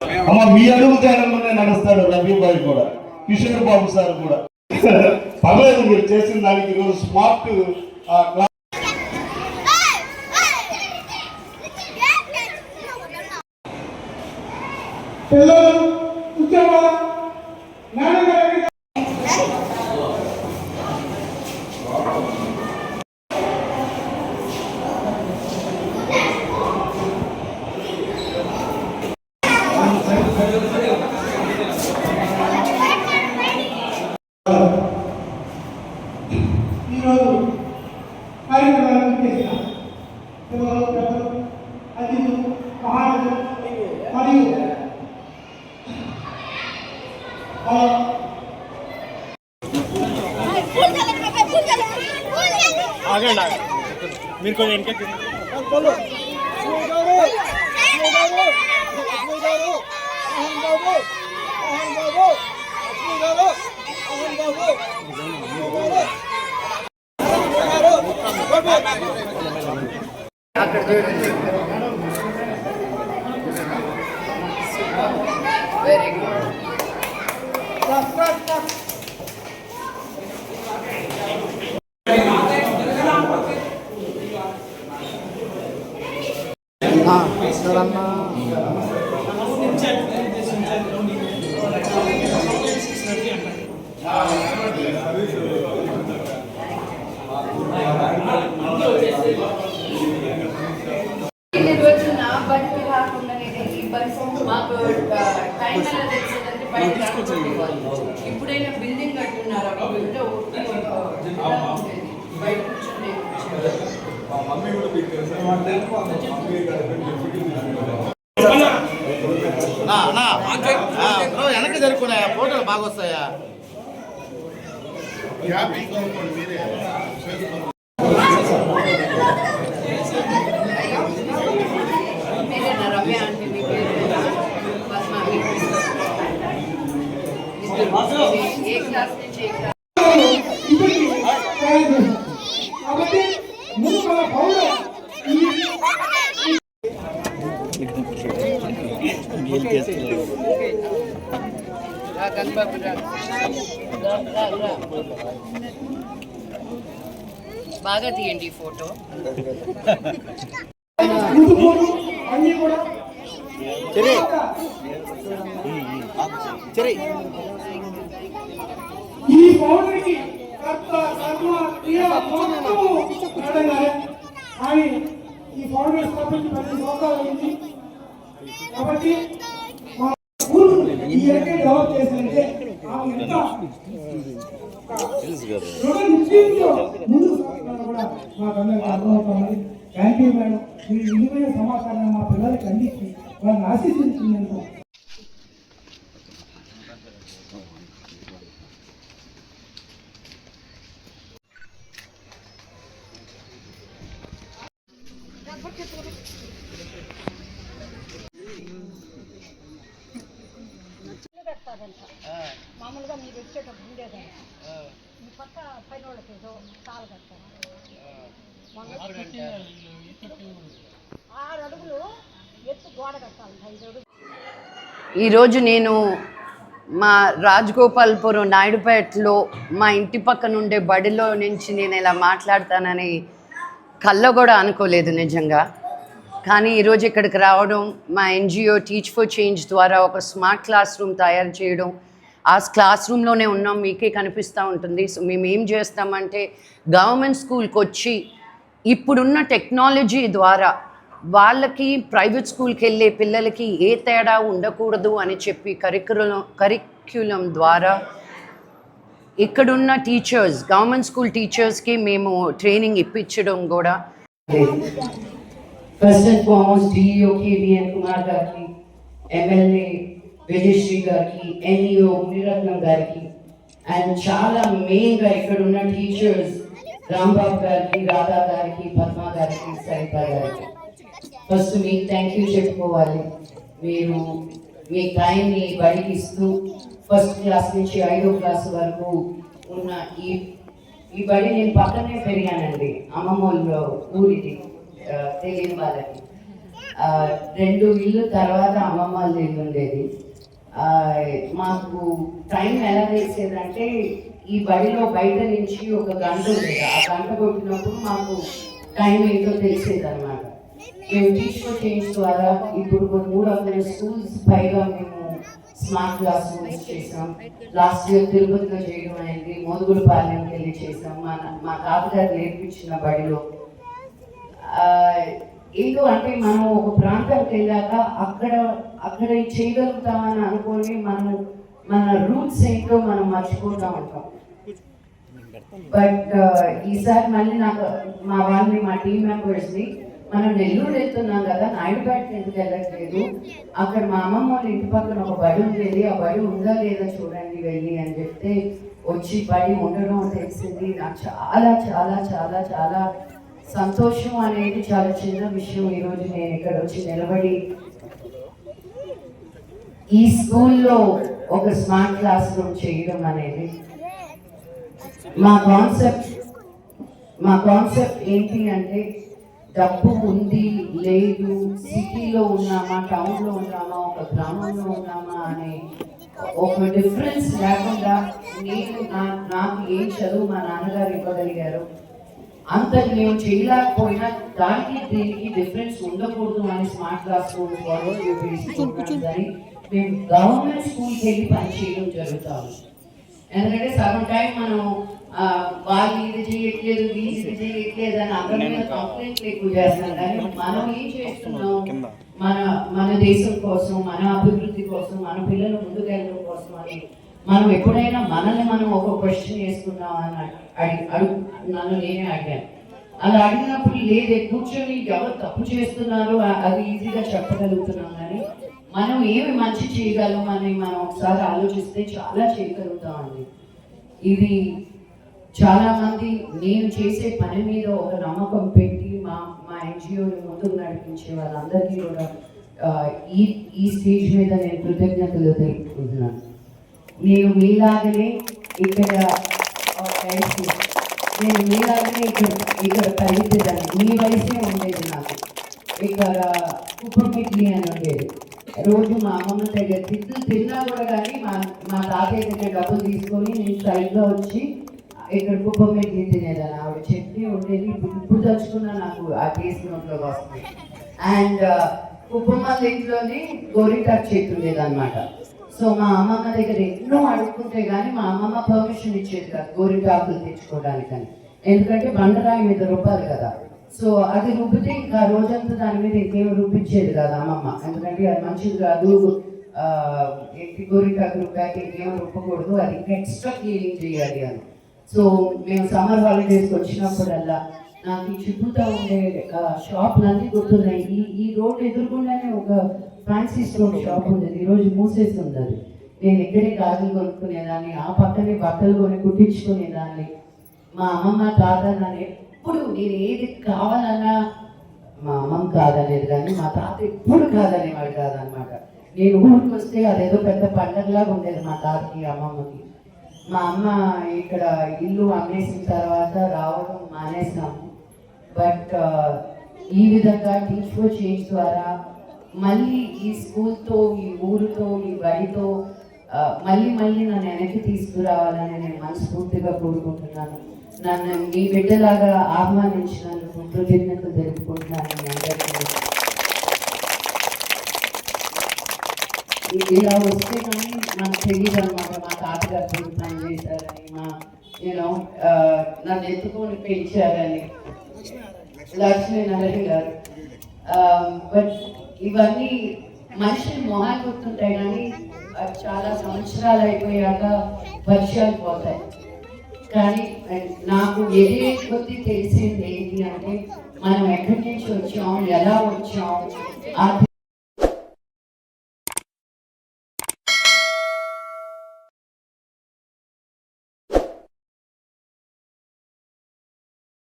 అమ్మ మీ అడుగు జానంలోనే నడుస్తాడు రవిబాయ్ కూడా, కిషోర్ బాబు సార్ కూడా. పర్లేదు మీరు చేసిన దానికి ఈరోజు స్మార్ట్ పిల్లలు ఉద్యోగ ఈరోజు కార్యక్రమాలను చేసిన అతిథులు మహారాజు మరియు మీరు కొంచెం వెనక వెరీ గుడ్. రోజు నా బడికి రాకుండా మాకు టైం ఎలా తెలిసిందంటే బయట ఇప్పుడైనా బిల్డింగ్ కట్టున్నారు బయట కూర్చొని వెనక్కి జరుపుకున్నాయా ఫోటోలు బాగా వస్తాయా? రమ్య అంటే మీ పేరు ఏ క్లాస్ నుంచి ఏ క్లాస్? కాబట్టి ముందు మన పౌరులు బాగా తీయండి ఫోటో. అన్ని కూడా ఈ పౌరుడికి కానీ ఈ పౌరుడు స్థాపించి 10 సంవత్సరాలు అయింది. కాబట్టి మా స్కూల్ ఈ డెవలప్ చేసినంటే ఆమె ఎంత ముందు కూడా మాకు అందరికీ అర్థమవుతుంది. Thank you madam. మీ విలువైన సమాచారాన్ని మా పిల్లలకి అందించి వాళ్ళని ఆశీర్వదించినందుకు. మామూలుగా మీరు వచ్చేటప్పుడు ఉండేదాన్ని మీ పక్క పైన వాళ్ళకి ఏదో కాలు కట్టారు 6 అడుగులు ఎత్తు గోడ కట్టాలి 5 అడుగులు. ఈరోజు నేను మా రాజగోపాల్పురం నాయుడుపేటలో మా ఇంటి పక్కన ఉండే బడిలో నుంచి నేను ఇలా మాట్లాడతానని కల్లో కూడా అనుకోలేదు నిజంగా. కానీ ఈరోజు ఇక్కడికి రావడం, మా ఎన్జిఓ టీచ్ ఫర్ చేంజ్ ద్వారా ఒక స్మార్ట్ క్లాస్ రూమ్ తయారు చేయడం, ఆ క్లాస్ రూమ్లోనే ఉన్నాం, మీకే కనిపిస్తూ ఉంటుంది. సో మేము ఏం చేస్తామంటే గవర్నమెంట్ స్కూల్కి వచ్చి ఇప్పుడున్న టెక్నాలజీ ద్వారా వాళ్ళకి ప్రైవేట్ స్కూల్కి వెళ్ళే పిల్లలకి ఏ తేడా ఉండకూడదు అని చెప్పి కరిక్యులం ద్వారా ఇక్కడున్న టీచర్స్, గవర్నమెంట్ స్కూల్ టీచర్స్కి మేము ట్రైనింగ్ ఇప్పించడం కూడా. First and foremost DEO కేవీఎన్ Kumar గారికి, ఎమ్మెల్యే విజయశ్రీ గారికి, ఎన్ఈఓ మునిరత్నం గారికి, అండ్ చాలా మెయిన్గా ఇక్కడున్న టీచర్స్ రాంబాబు గారికి, రాధా గారికి, పద్మ గారికి, సరిత గారికి ఫస్ట్ మీకు థ్యాంక్ యూ చెప్పుకోవాలి. మీరు మీ టైంని బడికి ఇస్తూ ఫస్ట్ క్లాస్ నుంచి 5వ క్లాస్ వరకు ఉన్న ఈ బడి నేను పక్కనే పెరిగానండి. అమ్మమ్మోళ్ళ ఊరిది తెలియని వాళ్ళకి. 2 ఇల్లు తర్వాత అమ్మమ్మ వాళ్ళ ఇల్లు ఉండేది. మాకు టైం ఎలా తెలిసేదంటే ఈ బడిలో బయట నుంచి ఒక గంట ఉండేది. ఆ గంట కొట్టినప్పుడు మాకు టైం ఏంటో తెలిసేది అనమాట. మేము టీచర్ చేంజ్ ద్వారా ఇప్పుడు 300 స్కూల్స్ పైగా మేము స్మార్ట్ క్లాస్ రూమ్స్ చేసాం. లాస్ట్ ఇయర్ తిరుపతిలో చేయడం అయింది, మోదుగులపాలెంకి వెళ్ళి చేసాం. మా తాతగారు నేర్పించిన బడిలో ఏదో అంటే మనం ఒక ప్రాంతానికి వెళ్ళాక అక్కడ చేయగలుగుతామని అనుకొని మన రూట్స్ ఏంటో మనం మర్చిపోతూ ఉంటాం. బట్ ఈసారి మళ్ళీ మా వాళ్ళని, మా టీం మెంబర్స్ని మనం నెల్లూరు వెళ్తున్నాం కదా, నాయుడుపేటకి ఎందుకు వెళ్ళట్లేదు, అక్కడ మా అమ్మమ్మ వాళ్ళ ఇంటి పక్కన ఒక బడి ఉండేది, ఆ బడి ఉందా లేదా చూడండి వెళ్ళి అని చెప్తే వచ్చి బడి ఉండడం తెలిసింది. నాకు చాలా చాలా చాలా చాలా సంతోషం అనేది చాలా చిన్న విషయం. ఈరోజు నేను ఇక్కడ వచ్చి నిలబడి ఈ స్కూల్లో ఒక స్మార్ట్ క్లాస్ రూమ్ చేయడం అనేది మా కాన్సెప్ట్ ఏంటి అంటే డబ్బు ఉంది లేదు, సిటీలో ఉన్నామా టౌన్లో ఉన్నామా ఒక గ్రామంలో ఉన్నామా అనే ఒక డిఫరెన్స్ లేకుండా నాకు ఏం చదువు మా నాన్నగారు ఇవ్వగలిగారు అంత మేము చేయలేకపోయినా దానికి దీనికి డిఫరెన్స్ ఉండకూడదు అని స్మార్ట్ క్లాస్ రూమ్స్ అని మేము గవర్నమెంట్ స్కూల్కి వెళ్ళి పనిచేయడం జరుగుతాము. ఎందుకంటే సగం టైం మనం వాళ్ళు ఇది చేయట్లేదు వీళ్ళు ఇది చేయట్లేదు అని అందరి మీద కంప్లైంట్లు ఎక్కువ చేస్తాం. కానీ మనం ఏం చేస్తున్నాం మన దేశం కోసం, మన అభివృద్ధి కోసం, మన పిల్లలు ముందుకెళ్ళడం కోసం అని మనం ఎప్పుడైనా మనల్ని మనం ఒక క్వశ్చన్ వేసుకున్నాం అని నన్ను నేనే అడిగాను. అలా అడిగినప్పుడు లేదే కూర్చొని ఎవరు తప్పు చేస్తున్నారో అది ఈజీగా చెప్పగలుగుతున్నాం. కానీ మనం ఏమి మంచి చేయగలం అని మనం ఒకసారి ఆలోచిస్తే చాలా చేయగలుగుతామండి. ఇది చాలా మంది నేను చేసే పని మీద ఒక నమ్మకం పెట్టి మా ఎన్జిఓని ముందుకు నడిపించే వాళ్ళందరికీ కూడా ఈ స్టేజ్ మీద నేను కృతజ్ఞతలు తెలుపుకుంటున్నాను. నేను మీలాగనే ఇక్కడ పరిగెత్తేదాన్ని. మీ వయసే ఉండేది నాకు. ఇక్కడ కుప్పమిట్లి అని ఉండేది. రోజు మా అమ్మమ్మ దగ్గర తిన్నా కూడా కానీ మా తాతయ్య దగ్గర డబ్బులు తీసుకొని నేను సైడ్లో వచ్చి ఇక్కడ కుప్పమిట్లి తినేదాన్ని. ఆవిడ చట్నీ ఉండేది. ఇప్పుడు తలుచుకున్నా నాకు ఆ టేస్ట్ నోట్లోకి వస్తుంది. అండ్ కుప్పమ్మ ఇంట్లోనే గోరింటాకు చెట్టు ఉండేది అనమాట. సో మా అమ్మమ్మ దగ్గర ఎన్నో అడుక్కుంటే కానీ మా అమ్మమ్మ పర్మిషన్ ఇచ్చేది కాదు గోరింటాకులు తెచ్చుకోవడానికని. ఎందుకంటే బండరాయి మీద రుబ్బాలి కదా. సో అది రుబ్బితే ఇంకా రోజంతా దాని మీద ఇంకేం రుబ్బించేది కాదు అమ్మమ్మ. ఎందుకంటే అది మంచిది కాదు, గోరింటాకు రుబ్బాక ఇంకేం రుబ్బకూడదు, అది ఇంకా ఎక్స్ట్రా క్లీనింగ్ చేయాలి అని. సో మేము సమ్మర్ హాలిడేస్కి వచ్చినప్పుడల్లా నాకు ఈ చుట్టూతా ఉండే షాపులన్నీ గుర్తున్నాయి. ఈ రోడ్ ఎదురుకుండానే ఒక ఫ్యాన్సీ స్టోర్ షాప్ ఉండేది, ఈరోజు మూసేస్తుంది అది. నేను ఇక్కడే గాజులు కొనుక్కునేదాన్ని, ఆ పక్కనే బట్టలు కొని కుట్టించుకునేదాన్ని. మా అమ్మమ్మ తాత నన్ను ఎప్పుడు నేను ఏది కావాలన్నా, మా అమ్మమ్మ కాదనేది కానీ మా తాత ఎప్పుడు కాదనేవాడు కాదనమాట. నేను ఊరికి వస్తే అదేదో పెద్ద పండగలాగా ఉండేది మా తాతకి అమ్మమ్మకి. మా అమ్మ ఇక్కడ ఇల్లు అమ్మేసిన తర్వాత రావడం మానేసాము. బట్ ఈ విధంగా టీచ్ ఫర్ చేంజ్ ద్వారా మళ్ళీ ఈ స్కూల్తో, ఈ ఊరితో, ఈ బడితో మళ్ళీ నన్ను వెనక్కి తీసుకురావాలని నేను మనస్ఫూర్తిగా కోరుకుంటున్నాను. నన్ను మీ బిడ్డలాగా ఆహ్వానించినందుకు కృతజ్ఞతలు తెలుపుకుంటున్నాను. మీ అందరికీ ఇలా వస్తే కానీ నాకు తెలియదు అనమాట మా తాతగారు పని చేశారని, నన్ను ఎత్తుకొని పెంచారని, లక్ష్మీనారాయణ గారు. బట్ ఇవన్నీ మనిషిని మొహాలు గుర్తుంటాయి కానీ చాలా సంవత్సరాలు అయిపోయాక పరిచయాలు పోతాయి. కానీ నాకు ఎదిగే కొద్దీ తెలిసింది ఏంటి అంటే మనం ఎక్కడి నుంచి వచ్చాం, ఎలా వచ్చాం, ఆ